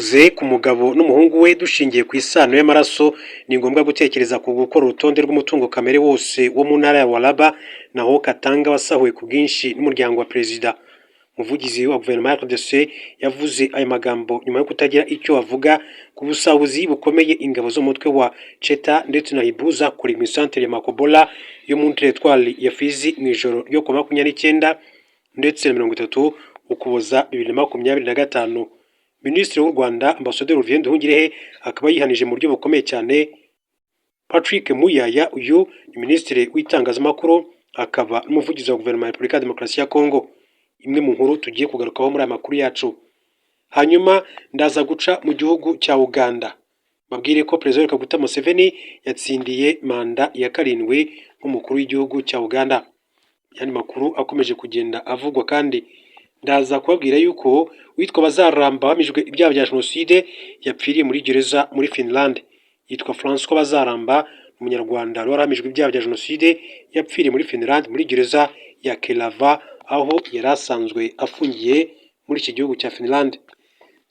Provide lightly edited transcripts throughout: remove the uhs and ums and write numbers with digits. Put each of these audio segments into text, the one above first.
tuvuze ku mugabo n'umuhungu we dushingiye ku isano y'amaraso ni ngombwa gutekereza ku gukora urutonde rw'umutungo kamere wose wo mu ntara ya Waraba naho Katanga wasahuwe ku bwinshi n'umuryango wa perezida. Umuvugizi wa guverinoma ya RDC yavuze aya magambo nyuma yo kutagira icyo avuga ku busahuzi bukomeye ingabo z'umutwe wa Cheta ndetse na Hibuza kuri mu centre ya Makobola yo mu territoire ya Fizi mu ijoro ryo ku 29 ndetse na 30 Ukuboza 2025. Minisitiri w'u Rwanda Ambasaderi Olivier Nduhungirehe akaba yihanije mu buryo bukomeye cyane Patrick Muyaya. Uyu ni minisitiri w'itangazamakuru akaba n'umuvugizi wa guverinoma ya Repubulika ya Demokarasi ya Kongo. Imwe mu nkuru tugiye kugarukaho muri aya makuru yacu. Hanyuma ndaza guca mu gihugu cya Uganda babwire ko Perezida Kaguta Museveni yatsindiye manda ya 7 nk'umukuru w'igihugu cya Uganda. Yani makuru akomeje kugenda avugwa kandi ndaza kubabwira yuko witwa Bazaramba wamijwe ibyaha bya jenoside yapfiriye muri gereza muri Finland. Yitwa François Bazaramba, umunyarwanda wari waramijwe ibyaha bya jenoside yapfiriye muri Finland muri gereza ya Kelava aho yari asanzwe afungiye muri iki gihugu cya Finland.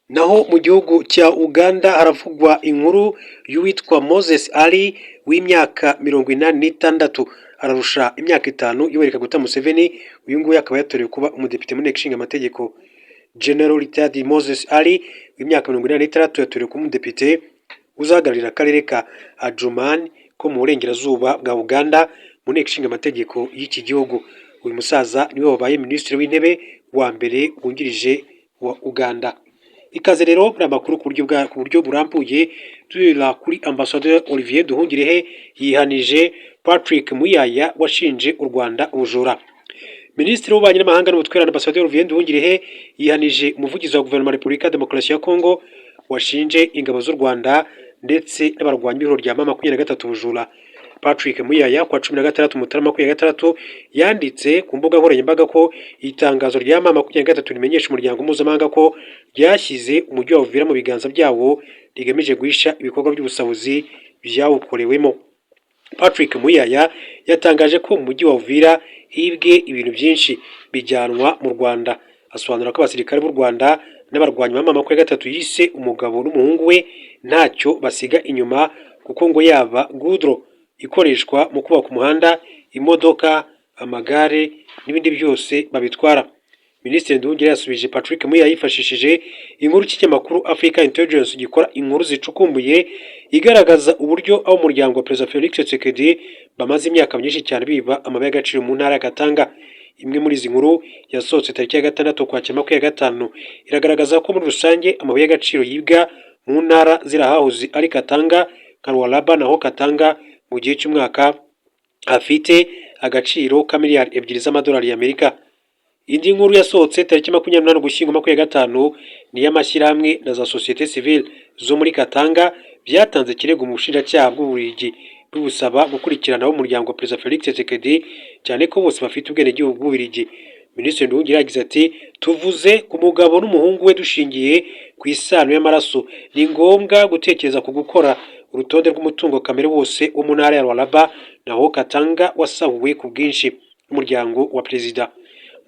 Naho mu gihugu cya Uganda haravugwa inkuru y'uwitwa Moses Ali w'imyaka 86 ararusha imyaka 5 Yoweri Kaguta Museveni. Uyu nguyu akaba yatorewe kuba umudepite mu nteko ishinga amategeko. General Retired Moses Ali w'imyaka 86 yatorewe kuba umudepite uzahagararira akarere ka Adjumani ko mu burengerazuba bwa Uganda mu nteko ishinga amategeko y'iki gihugu. Uyu musaza niwe wabaye minisitiri w'intebe wa mbere wungirije wa Uganda. Ikaze rero muri amakuru ku buryo burambuye turira kuri Ambasaderi Olivier Nduhungirehe yihanije Patrick Muyaya washinje u Rwanda ubujura. Minisitiri w'ububanyi n'amahanga n'ubutwererane Ambasaderi Olivier Nduhungirehe yihanije umuvugizi wa guverinoma ya Repubulika ya Demokarasi ya Kongo washinje ingabo z'u Rwanda ndetse n'abarwanyi b'ihuriro rya M23 ubujura. Patrick Muyaya kwa 16 Mutarama 2026 yanditse ku mbuga nkoranyambaga ko itangazo rya M23 rimenyesha umuryango mpuzamahanga ko ryashyize umujyi wa Uvira mu biganza byawo rigamije guhisha ibikorwa by'ubusabuzi byawukorewemo. Patrick Muyaya yatangaje ko mu mujyi wa Uvira hibwe ibintu byinshi bijyanwa mu Rwanda. Asobanura ko abasirikare b'u Rwanda n'abarwanyi ba M23 yise umugabo n'umuhungu we ntacyo basiga inyuma kuko ngo yaba goudron ikoreshwa mu kubaka umuhanda, imodoka, amagare n'ibindi byose babitwara. Minisitiri Nduhungirehe yasubije Patrick Muyaya yifashishije inkuru cy'ikinyamakuru Africa Intelligence gikora inkuru zicukumbuye igaragaza uburyo aho umuryango wa Perezida Felix Tshisekedi bamaze imyaka myinshi cyane biba amabuye y'agaciro mu ntara ya Katanga. Imwe muri izi nkuru yasohotse tariki ya 6 Ukwakira 2025 iragaragaza ko muri rusange amabuye y'agaciro yibwa mu ntara zirahahoze ari Katanga nka Waraba naho Katanga mu gihe cy'umwaka afite agaciro ka miliyari 2 z'amadolari y'Amerika. Indi nkuru yasohotse tariki 28 Ugushyingo 2025 ni y'amashyirahamwe na za societe civile zo muri Katanga byatanze ikirego mu bushinjacyaha bw'Ububiligi bubusaba gukurikirana umuryango wa Perezida Felix Tshisekedi cyane ko bose bafite ubwenegihugu bw'Ububiligi. Minisitiri Nduhungirehe yagize ati tuvuze ku mugabo n'umuhungu we dushingiye ku isano y'amaraso ni ngombwa gutekereza ku gukora urutonde rw'umutungo kamere wose wo mu ntara ya Waraba naho Katanga wasahuwe ku bwinshi n'umuryango wa perezida.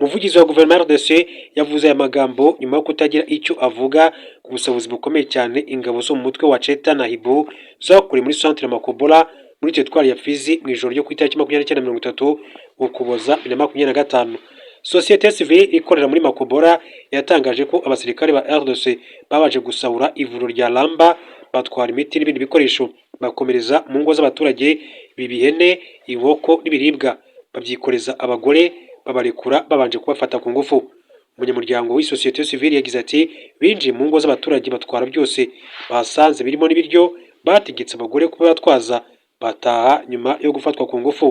Umuvugizi wa guverinoma ya RDC yavuze aya magambo nyuma yo kutagira icyo avuga ku busabuzi bukomeye cyane ingabo zo mu mutwe wa Cheta na Hibu zakuriye muri centre Makobola muri territoire ya Fizi mu ijoro ryo ku itariki 29 Ukuboza 2025. Societe civile ikorera muri Makobola yatangaje ko abasirikare ba RDC babaje gusahura ivuriro rya Lamba batwara imiti n'ibindi bikoresho bakomereza mu ngo z'abaturage bibihene, inkoko n'ibiribwa babyikoreza abagore babarekura babanje kubafata ku ngufu. Umunyamuryango w'isosiyete civile yagize ati binjiye mu ngo z'abaturage batwara byose basanze birimo n'ibiryo bategetse abagore kuba batwaza bataha nyuma yo gufatwa ku ngufu.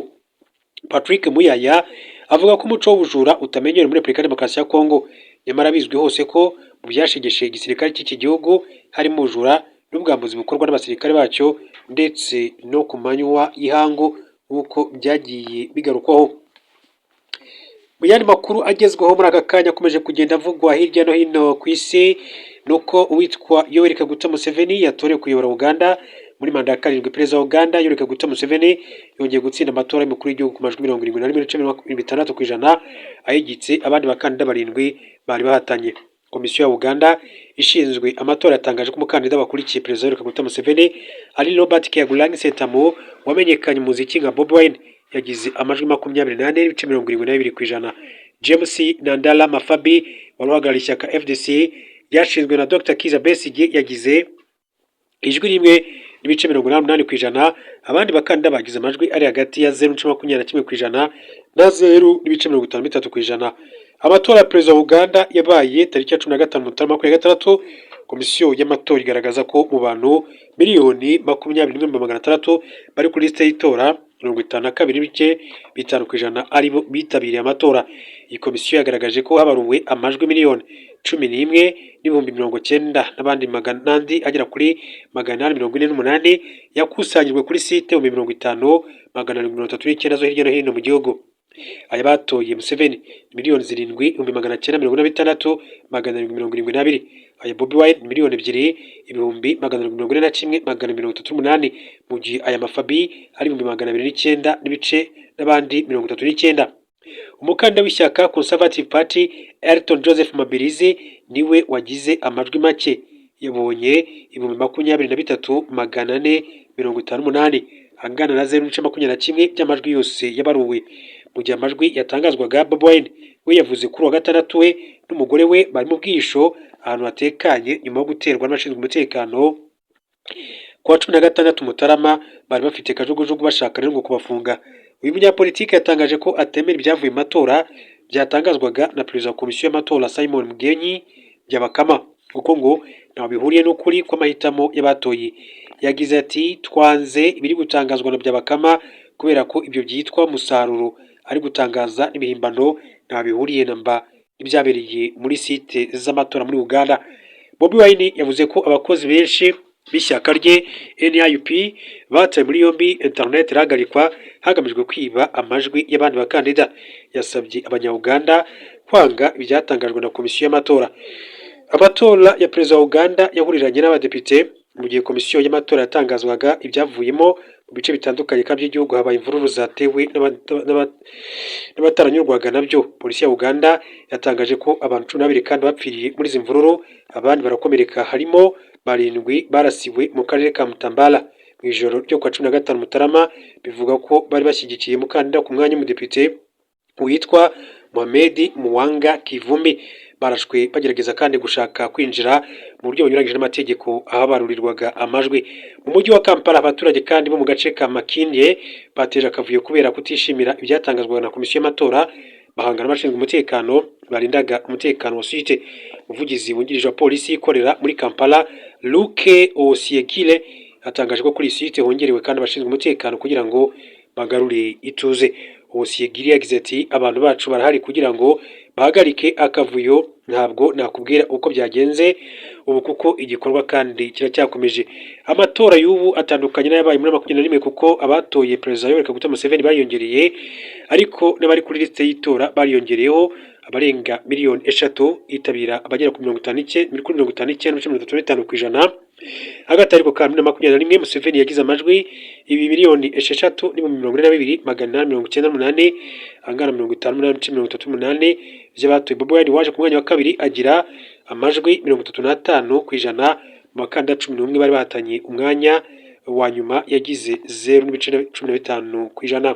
Patrick Muyaya avuga ko umuco w'ubujura utamenyerewe muri Repubulika ya Demokarasi ya Kongo nyamara bizwi hose ko mu byashegeshe igisirikare cy'iki gihugu harimo ubujura n'ubwambuzi bukorwa n'abasirikare bacyo ndetse no ku manywa y'ihangu nk'uko byagiye bigarukwaho. Mu yandi makuru agezweho muri aka kanya akomeje kugenda avugwa hirya no hino ku isi nuko uwitwa Yoweri Kaguta Museveni yatorewe kuyobora Uganda muri manda ya 7. Perezida wa Uganda Yoweri Kaguta Museveni yongeye gutsinda amatora y'umukuru w'igihugu ku majwi 71.6% ayigitse abandi bakandida 7 bari bahatanye. komisiyo ya Uganda ishinzwe amatora yatangaje ko umukandida bakurikiye perezida Yoweri Kaguta Museveni ari Robert Kyagulanyi Ssentamu wamenyekanye mu muziki nka Bobi Wine yagize amajwi 28.72%. James Nandala Mafabi wari uhagarariye ishyaka FDC ryashinzwe na Dr Kizza Besigye yagize ijwi rimwe n'ibice 88%. Abandi bakandida bagize amajwi ari hagati ya 0.21% na 0.53%. Amatora ya perezida wa Uganda yabaye tariki ya 15 Mutarama 2023. Komisiyo y'amatora igaragaza ko mu bantu miliyoni 21,600 bari kuri liste y'itora 52.5% aribo bitabiriye amatora. Iyi komisiyo yagaragaje ko habaruwe amajwi miliyoni 11,090 n'abandi maganandi agera kuri 848 yakusanyijwe kuri site 50,839 zo hirya no hino mu gihugu. Aya batoye Museveni miliyoni 7,966,772. Aya Bobi Wine miliyoni 2,141,138 mu gihe aya Mafabi ari 209 n'ibice n'abandi 39. Umukandida w'ishyaka Conservative Party Elton Joseph Mabilizi niwe wagize amajwi make, yabonye 23,458 angana na 0.21 by'amajwi yose yabaruwe. Mu gihe amajwi yatangazwaga, Bobi Wine we yavuze kuri wa gatandatu we n'umugore we bari mu bwisho ahantu hatekanye nyuma yo guterwa n'abashinzwe umutekano. Kuwa 16 Mutarama bari bafite kajugujugu bashaka rero ngo kubafunga. Uyu munyapolitiki yatangaje ko atemera ibyavuye mu matora byatangazwaga na perezida wa komisiyo y'amatora Simon Mugenyi Byabakama kuko ngo ntaho bihuriye n'ukuri kw'amahitamo y'abatoye. Yagize ati twanze ibiri gutangazwa na Byabakama kubera ko ibyo byitwa musaruro ari gutangaza n'ibihimbano ntaho bihuriye namba ibyabereye muri site z'amatora muri Uganda. Bobi Wine yavuze ko abakozi benshi b'ishyaka rye NIUP bataye muri yombi, internet irahagarikwa hagamijwe kwiba amajwi y'abandi bakandida. Yasabye abanya-Uganda kwanga ibyatangajwe na komisiyo y'amatora. Amatora ya perezida wa Uganda yahuriranye n'abadepite mu gihe komisiyo y'amatora yatangazwaga ibyavuyemo mu bice bitandukanye by'igihugu. Habaye imvururu zatewe n'abataranyurwaga nabyo. Polisi ya Uganda yatangaje ko abantu 12 kandi bapfiriye muri izi mvururu, abandi barakomereka harimo 7 barasiwe mu karere ka Mutambala mu ijoro ryo kwa 15 Mutarama. Bivuga ko bari bashyigikiye umukandida ku mwanya w'umudepite witwa Mohamed Muwanga Kivumbi. Barashwe bagerageza kandi gushaka kwinjira mu buryo bunyuranyije n'amategeko aho barurirwaga amajwi. Mu mujyi wa Kampala, abaturage kandi bo mu gace ka Makindye bateje akavuyo kubera kutishimira ibyatangazwaga na komisiyo y'amatora, bahangana n'abashinzwe umutekano barindaga umutekano wa site. Umuvugizi wungirije wa polisi ikorera muri Kampala Luke Osiekile atangaje ko kuri site hongerewe kandi abashinzwe umutekano kugira ngo bagarure ituze. Osiekile yagize ati abantu bacu barahari kugira ngo bahagarike akavuyo, ntabwo nakubwira uko byagenze ubu kuko igikorwa kandi kiracyakomeje. Amatora y'ubu atandukanye n'ayabaye muri 2021 kuko abatoye perezida Yoweri Kaguta Museveni bariyongereye, ariko n'abari kuri liste y'itora bariyongereyeho abarenga miliyoni 3 itabira abagera ku 59.35%. Hagati ariko kandi na 2021 Museveni yagize amajwi 2,42,898 angana 58.38 by'abatoye. Bobi Wine waje ku mwanya wa kabiri agira amajwi 35% mu bakandida 11 bari bahatanye umwanya wa nyuma yagize 0.15%.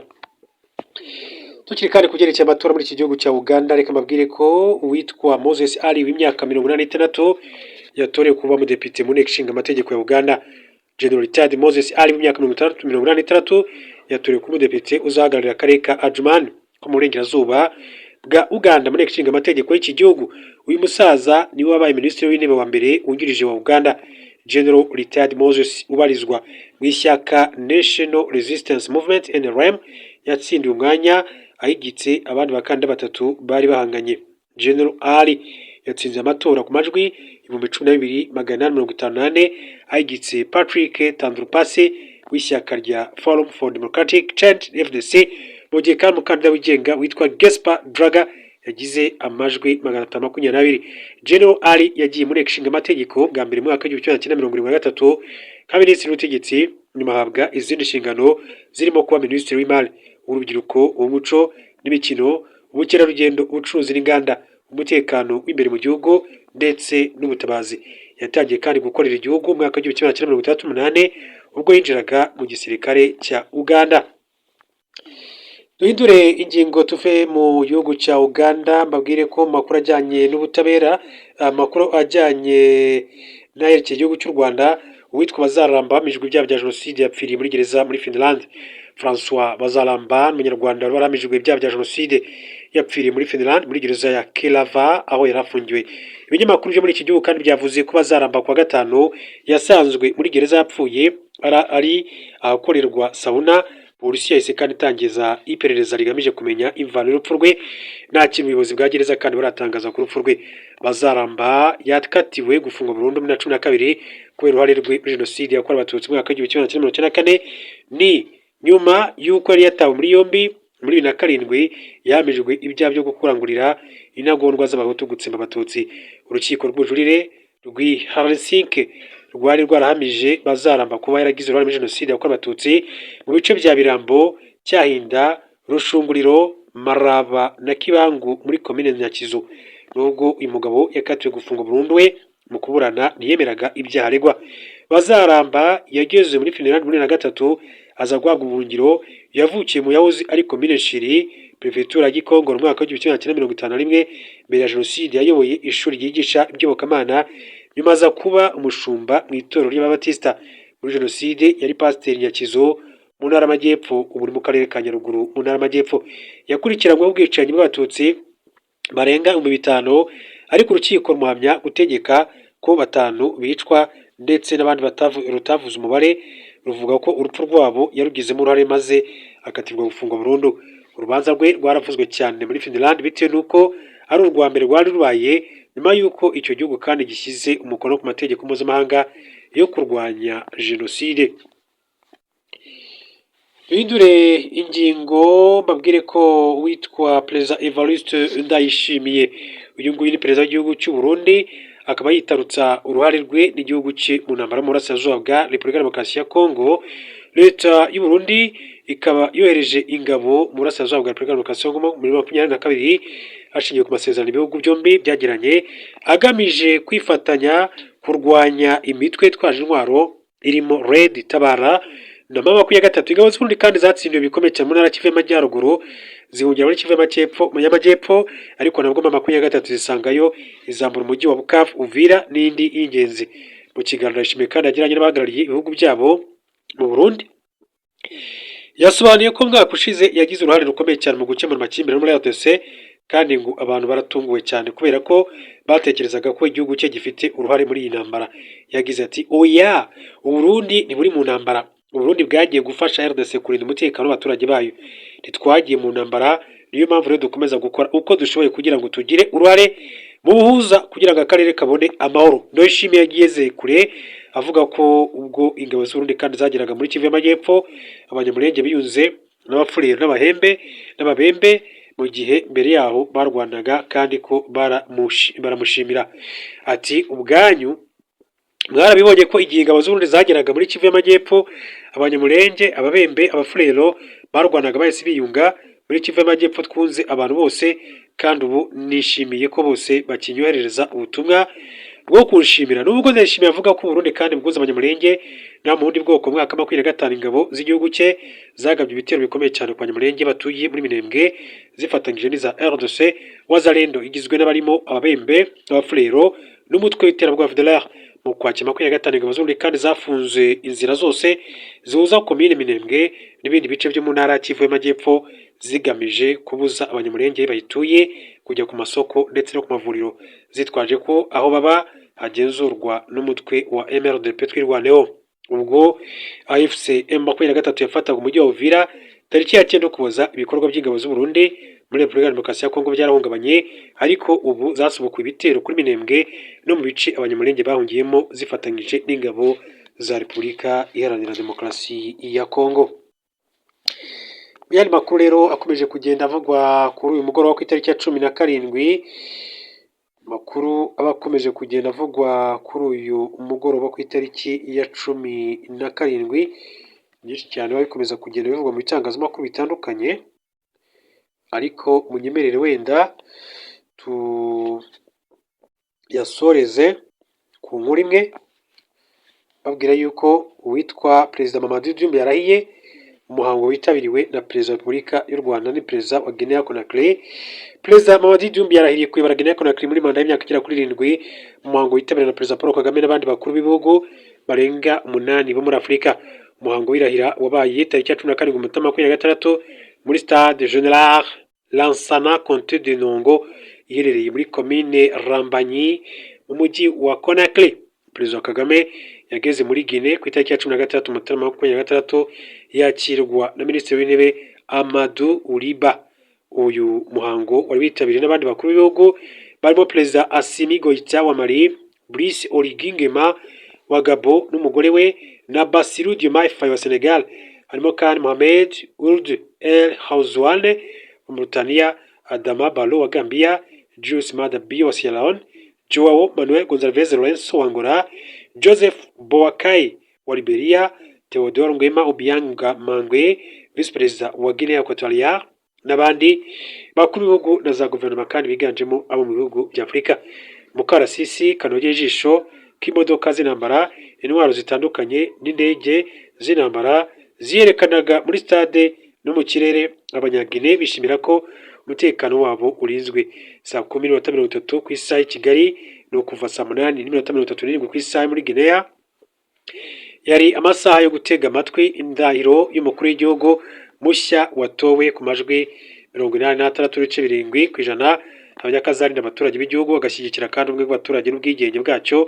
Tukiri kandi kugerekeye amatora muri iki gihugu cya Uganda, reka mbabwire ko uwitwa Moses Ali w'imyaka 86 yatorewe kuba umudepite mu nteko ishinga amategeko ya Uganda. General Retired Moses Ali w'imyaka 86 yatorewe kuba umudepite uzahagararira akarere ka Adjumani ko mu burengerazuba bwa Uganda mu nteko ishinga amategeko y'iki gihugu. Uyu musaza niwe wabaye minisitiri w'intebe wa mbere wungirije wa Uganda. General Retired Moses ubarizwa mu ishyaka National Resistance Movement NRM yatsindiye umwanya ahigitse abandi bakandida batatu bari bahanganye. General Ali yatsinze amatora ku majwi 12,858 ahigitse Patrick Tandrupase w'ishyaka rya Forum for Democratic Change FDC, mu gihe kandi umukandida wigenga witwa Gaspar Draga yagize amajwi 520. General Ali yagiye muri nteko ishinga amategeko bwa mbere mu mwaka w'1973 nka minisitiri w'ubutegetsi, nyuma ahabwa izindi nshingano zirimo kuba minisitiri w'imari, urubyiruko, umuco n'imikino, ubukerarugendo, ubucuruzi n'inganda. umutekano w'imbere mu gihugu ndetse n'ubutabazi. Yatangiye kandi gukorera igihugu mu mwaka w'igihumbi kimwe magana cyenda mirongo itandatu n'umunani ubwo yinjiraga mu gisirikare cya Uganda. Duhindure ingingo tuve mu gihugu cya Uganda, mbabwire ko makuru ajyanye n'ubutabera, amakuru ajyanye n'ayerekeye igihugu cy'u Rwanda, uwitwa Bazaramba wahamijwe ibyaha bya jenoside yapfiriye muri gereza muri Finland. François Bazaramba, umunyarwanda wari wahamijwe ibyaha bya jenoside yapfiriye muri Finland muri gereza ya Kelava aho yari afungiwe. Ibinyamakuru byo muri iki gihugu kandi byavuze ko Bazaramba kuwa gatanu yasanzwe muri gereza yapfuye ari ahakorerwa sauna. Polisi yahise kandi itangiza iperereza rigamije kumenya imvano y'urupfu rwe. Nta kintu ubuyobozi bwa gereza kandi baratangaza ku rupfu rwe. Bazaramba yakatiwe gufungwa burundu muri 2012 kubera uruhare rwe muri jenoside yakorewe abatutsi mu mwaka w'igihumbi kimwe magana cyenda mirongo icyenda na kane. Ni nyuma y'uko yari yatawe muri yombi muri 2007 yahamijwe ibyaha byo gukurangurira intagondwa z'abahutu gutsemba abatutsi. Urukiko rw'ubujurire rw'i Helsinki rwari rwarahamije Bazaramba kuba yaragize uruhare muri jenoside yakorewe abatutsi mu bice bya Birambo, Cyahinda, Rushunguriro, Maraba na Kibangu muri komine Nyakizu. Nubwo uyu mugabo yakatiwe gufungwa burundu we mu kuburana ntiyemeraga ibyaha aregwa. Bazaramba yageze muri Finland muri 2003 aza guhabwa ubuhungiro. Yavukiye mu yahoze ari komine Shiri, prefetura ya Gikongoro mu mwaka w'igihumbi kimwe magana cyenda mirongo itanu na rimwe. Mbere ya jenoside yayoboye ishuri ryigisha iby'iyobokamana, nyuma aza kuba umushumba mu itorero ry'Ababatisita. Muri jenoside yari pasiteri Nyakizu mu ntara y'Amajyepfo, ubu uri mu karere ka Nyaruguru mu ntara y'Amajyepfo. Yakurikiranyweho ubwicanyi bw'abatutsi barenga 5,000 ariko urukiko rumuhamya gutegeka ko 5 bicwa ndetse n'abandi rutavuze umubare, ruvuga ko urupfu rwabo yarugizemo uruhare maze akatirwa gufungwa burundu. Urubanza rwe rwaravuzwe cyane muri Finland bitewe n'uko ari urwa mbere rwari rubaye nyuma y'uko icyo gihugu kandi gishyize umukono ku mategeko mpuzamahanga yo kurwanya jenoside. Duhindure ingingo, mbabwire ko witwa Perezida Evariste Ndayishimiye, uyu nguyu ni perezida w'igihugu cy'u Burundi, akaba yitarutsa uruhare rwe n'igihugu cye mu ntambara mu burasirazuba bwa Repubulika ya Demokarasi ya Kongo. Leta y'u Burundi ikaba yohereje ingabo mu burasirazuba bwa Repubulika ya Demokarasi ya Kongo muri 2022 hashingiwe ku masezerano ibihugu byombi byagiranye agamije kwifatanya kurwanya imitwe itwaje intwaro irimo Red Tabara na mama ku ya gatatu. Ingabo z'Uburundi kandi zatsindiwe bikomeye cyane mu ntara Kivu y'Amajyaruguru zihungira muri Kivu y'Amajyepfo, ariko nabwo mama ku ya gatatu zisangayo izambura umujyi wa Bukavu, Uvira n'indi y'ingenzi. Mu kiganiro Ndayishimiye kandi yagiranye n'abahagarariye ibihugu byabo mu Burundi, yasobanuye ko mwaka ushize yagize uruhare rukomeye cyane mu gukemura amakimbirane muri RDC, kandi ngo abantu baratunguwe cyane kubera ko batekerezaga ko igihugu cye gifite uruhare muri iyi ntambara. Yagize ati oya, Uburundi ntiburi mu ntambara. Uburundi bwagiye gufasha RDC kurinda umutekano w'abaturage bayo. Ntitwagiye mu ntambara, niyo mpamvu rero dukomeza gukora uko dushoboye kugira ngo tugire uruhare mu buhuza kugira ngo akarere kabone amahoro. Ndayishimiye yageze kure avuga ko ubwo ingabo z'Uburundi kandi zageraga muri Kivu y'Amajyepfo, abanyamulenge biyunze n'abafurero n'ababembe mu gihe mbere yaho barwanaga, kandi ko baramushimira. Ati ubwanyu mwarabibonye ko igihe ingabo z'Uburundi zageraga muri Kivu y'Amajyepfo, abanyamulenge, ababembe, abafurero barwanaga bahise biyunga muri Kivu y'Amajyepfo. Twunze abantu bose, kandi ubu nishimiye ko bose bakinyoherereza ubutumwa bwo kunshimira. Nubwo Ndayishimiye avuga ko Burundi kandi bwuze abanyamulenge nta mu bundi bwoko, mwaka 2025 ingabo z'igihugu cye zagabye ibitero bikomeye cyane ku banyamulenge batuye muri Minembwe zifatanyije n'iza RDC Wazalendo igizwe n'abarimo ababembe, abafurero n'umutwe w'iterabwoba FDLR. Mu Ukwakira 2025 ingabo z'Uburundi kandi zafunze inzira zose zihuza komine Minembwe n'ibindi bice byo mu ntara ya Kivu y'Amajyepfo zigamije kubuza abanyamulenge bayituye kujya ku masoko ndetse no ku mavuriro, zitwaje ko aho baba hagenzurwa n'umutwe wa MRDP twirwaneho. Ubwo AFC M23 yafataga umujyi wa Uvira tariki ya 9 Ukuboza, ibikorwa by'ingabo z'Uburundi muri Repubulika ya Demokarasi ya Kongo byarahungabanye, ariko ubu zasubukuye ibitero kuri Minembwe no mu bice abanyamulenge bahungiyemo zifatanyije n'ingabo za Repubulika Iharanira Demokarasi ya Kongo. Yari makuru rero akomeje kugenda avugwa kuri uyu mugoroba ku itariki ya 17. Makuru abakomeje kugenda avugwa kuri uyu mugoroba ku itariki ya 17, byinshi cyane bakomeza kugenda bivugwa mu bitangazamakuru bitandukanye, ariko munyemerere wenda tuyasoreze ku nkuru imwe babwira yuko uwitwa Perezida Mamadou Diouf yarahiye, umuhango witabiriwe na Perezida wa Repubulika y'u Rwanda ni Perezida wa Guinea Conakry. Perezida Mamadou Diouf yarahiriye kuyobora Guinea Conakry muri manda y'imyaka igera kuri 7, umuhango witabiriwe na Perezida Paul Kagame n'abandi bakuru b'ibihugu barenga 8 bo muri Afurika. Umuhango w'irahira wabaye tariki ya 17 Mutarama 2026 muri Stade General Lansana Conte de Nongo iherereye muri commune Rambanyi mu mujyi wa Conakry. Perezida Kagame yageze muri Guinea ku itariki ya 16 Mutarama 2026 yakirwa na Minisitiri w'Intebe Amadou Uriba. Uyu muhango wari witabiriwe n'abandi bakuru b'ibihugu barimo Perezida Assimi Goïta wa Mali, Brice Oligui Nguema wa Gabon n'umugore we, na Bassirou Diomaye Faye wa Senegal, harimo kandi Mohamed Ould El Ghazouani wa Mauritania, Adama Barrow wa Gambia, Julius Maada Bio wa Sierra Leone, Joao Manuel Gonçalves Lorenzo wa Angola, Joseph Boakai wa Liberia, Theodore Nguema Obiang Mangwe, Vice Perezida wa Guinea Equatorial, n'abandi bakuru b'ibihugu na za guverinoma kandi biganjemo abo mu bihugu bya Afurika. Mu karasisi kanogeye ijisho k'imodoka z'intambara, intwaro zitandukanye n'indege z'intambara ziyerekanaga muri stade no mu kirere. Abanyagine bishimira ko umutekano wabo urinzwe. Saa 10:30 ku isaha i Kigali no kuva saa 8:37 ku isaha muri Guinea yari amasaha yo gutega amatwi indahiro y'umukuru w'igihugu mushya watowe ku majwi 86.7%. Abanyakazari n'abaturage b'igihugu bagashyigikira kandi ubumwe bw'abaturage n'ubwigenge bwacyo,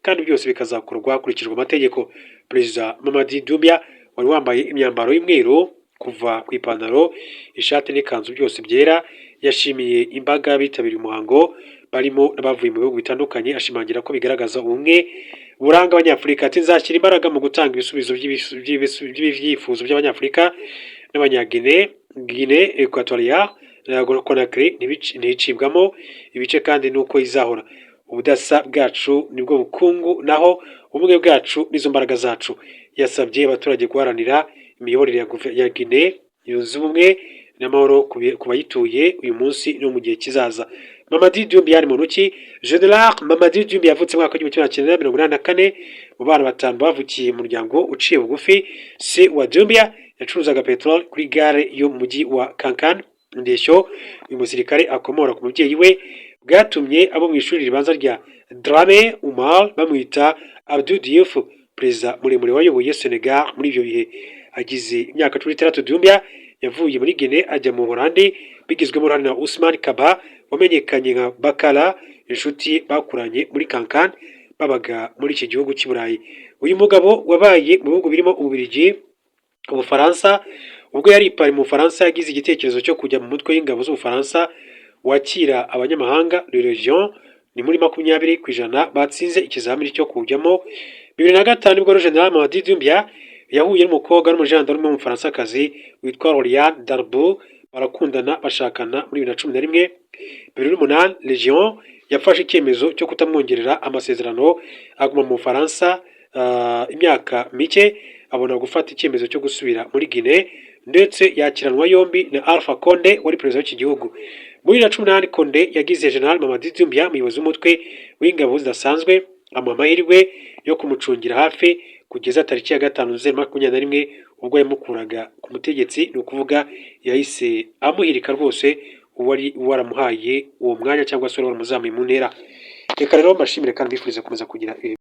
kandi byose bikazakorwa hakurikijwe amategeko. Perezida Mamadou Diouf wari wambaye imyambaro y'umweru kuva ku ipantaro, ishati n'ikanzu byose byera, yashimiye imbaga bitabiriye umuhango barimo n'abavuye mu bihugu bitandukanye, ashimangira ko bigaragaza ubumwe buranga abanyafurika. Ati nzashyira imbaraga mu gutanga ibisubizo by'ibyifuzo by'abanyafurika n'abanyagine. Guinea Equatorial na Conakry ntibicibwamo ibice kandi nuko izahora. Ubudasa bwacu nibwo bukungu, naho ubumwe bwacu nizo mbaraga zacu. Yasabye abaturage guharanira imiyoborere ya Guinea yunze ubumwe n'amahoro ku bayituye uyu munsi no mu gihe kizaza. Mamadou Diouf yari muntu ki? General Mamadou Diouf yavutse mu mwaka w'1984 mu bana 5 bavukiye mu muryango uciye bugufi. Se wa Diouf yacuruzaga petrol kuri gare yo mu mujyi wa Kankan Ndeshyo. Uyu musirikare akomora ku mubyeyi we, bwatumye abo mu ishuri ribanza rya Dramé Umar bamwita Abdou Diouf. Perezida muremure wayoboye Senegal muri ibyo bihe agize imyaka 16. Diouf yavuye muri Guinea ajya mu Buholandi bigizwemo uruhare na Ousmane Kaba wamenyekanye nka Bakala, inshuti bakuranye muri Kankan babaga muri iki gihugu cy'i Burayi. Uyu mugabo wabaye mu bihugu birimo Ububiligi, Ubufaransa. Ubwo yari ipari mu Bufaransa yagize igitekerezo cyo kujya mu mutwe w'ingabo z'Ubufaransa wakira abanyamahanga Le Légion. Ni muri 20% batsinze ikizamini cyo kujyamo. 2005 nibwo General Mamadou Diouf yahuye n'umukobwa n'umujandarume w'Umufaransa-kazi witwa Lauriane Darboux, barakundana bashakana muri 2011. 2008 Légion yafashe icyemezo cyo kutamwongerera amasezerano aguma mu Bufaransa imyaka mike, abona gufata icyemezo cyo gusubira muri Guinea, ndetse yakiranwa yombi na Alpha Condé wari perezida w'iki gihugu. Muri 2018 Condé yagize General Mamadou Diouf umuyobozi w'umutwe w'ingabo zidasanzwe, amuha amahirwe yo kumucungira hafi kugeza tariki ya 5 Nzeri 2021 ubwo yamukuraga ku mutegetsi. Ni ukuvuga yahise amuhirika rwose uwari waramuhaye uwo mwanya cyangwa se wari waramuzamuye mu ntera. Reka rero mbashimire kandi bifurize komeza kugira